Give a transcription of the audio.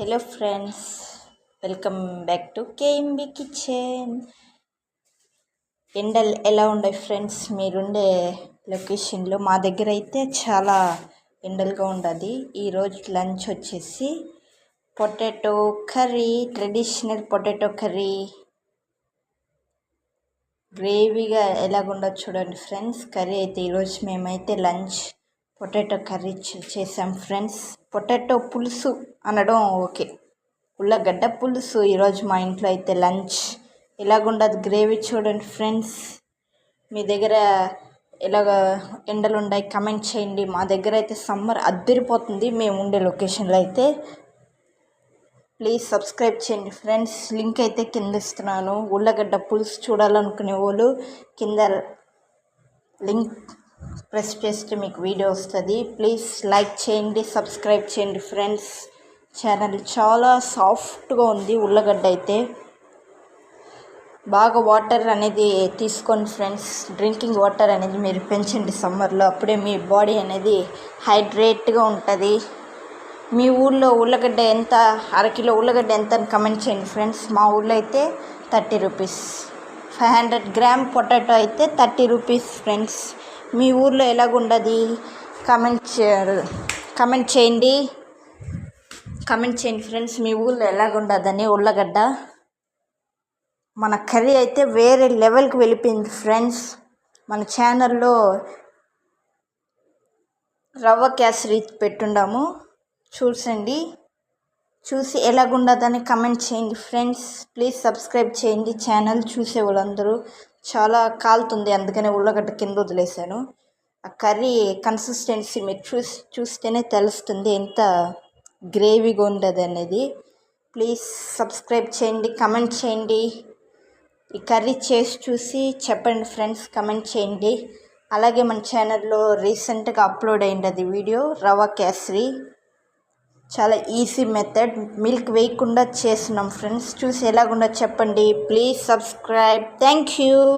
Hello friends, welcome back to KMB kitchen. ఎండలు ఎలా ఉన్నాయి ఫ్రెండ్స్ మీరుండే లొకేషన్లో? మా దగ్గర అయితే చాలా ఎండలుగా ఉండదు. ఈరోజు లంచ్ వచ్చేసి potato curry, traditional potato curry. గ్రేవీగా ఎలాగుండదు చూడండి ఫ్రెండ్స్. కర్రీ అయితే ఈరోజు మేమైతే లంచ్ పొటాటో కర్రీ చేసాం ఫ్రెండ్స్. పొటాటో పులుసు అనడం ఓకే, ఉల్లగడ్డ పులుసు ఈరోజు మా ఇంట్లో అయితే లంచ్. ఎలాగుండదు గ్రేవీ చూడండి ఫ్రెండ్స్. మీ దగ్గర ఎలాగ ఎండలు ఉన్నాయి కమెంట్ చేయండి. మా దగ్గర అయితే సమ్మర్ అద్దరిపోతుంది మేము ఉండే లొకేషన్లో అయితే. ప్లీజ్ సబ్స్క్రైబ్ చేయండి ఫ్రెండ్స్. లింక్ అయితే కింద ఇస్తున్నాను. ఉల్లగడ్డ పులుసు చూడాలనుకునే వాళ్ళు కింద లింక్ ప్రెస్ చేస్తే మీకు వీడియో వస్తుంది. ప్లీజ్ లైక్ చేయండి, సబ్స్క్రైబ్ చేయండి ఫ్రెండ్స్. ఛానల్ చాలా సాఫ్ట్గా ఉంది. ఉల్లగడ్డ అయితే బాగా వాటర్ అనేది తీసుకోండి ఫ్రెండ్స్. డ్రింకింగ్ వాటర్ అనేది మీరు పెంచండి సమ్మర్లో, అప్పుడే మీ బాడీ అనేది హైడ్రేట్గా ఉంటుంది. మీ ఊళ్ళో ఉల్లగడ్డ ఎంత, అరకిలో ఉల్లగడ్డ ఎంత అని కమెంట్ చేయండి ఫ్రెండ్స్. మా ఊళ్ళో అయితే 30 రూపీస్. 500 గ్రామ్ పొటాటో అయితే 30 రూపీస్ ఫ్రెండ్స్. మీ ఊర్లో ఎలాగుండదు కమెంట్ చేయండి ఫ్రెండ్స్. మీ ఊళ్ళో ఎలాగుండదని ఉల్లగడ్డ. మన కర్రీ అయితే వేరే లెవెల్కి వెళ్ళిపోయింది ఫ్రెండ్స్. మన ఛానల్లో రవ్వ కేసరి పెట్టుండాము, చూసి ఎలాగుండదని కమెంట్ చేయండి ఫ్రెండ్స్. ప్లీజ్ సబ్స్క్రైబ్ చేయండి ఛానల్. చూసే వాళ్ళందరూ. చాలా కాలుతుంది, అందుకనే ఉల్లగడ్డ కింద వదిలేశాను. ఆ కర్రీ కన్సిస్టెన్సీ మీరు చూస్తేనే తెలుస్తుంది ఎంత గ్రేవీగా ఉండదు అనేది. ప్లీజ్ సబ్స్క్రైబ్ చేయండి, కమెంట్ చేయండి. ఈ కర్రీ చేసి చూసి చెప్పండి ఫ్రెండ్స్, కమెంట్ చేయండి. అలాగే మన ఛానల్లో రీసెంట్గా అప్లోడ్ అయింది అది వీడియో, రవ్వ కేసరి. చాలా ఈజీ మెథడ్, మిల్క్ వేయకుండా చేస్తున్నాం ఫ్రెండ్స్. చూసి ఎలాగుండో చెప్పండి. Please subscribe. Thank you.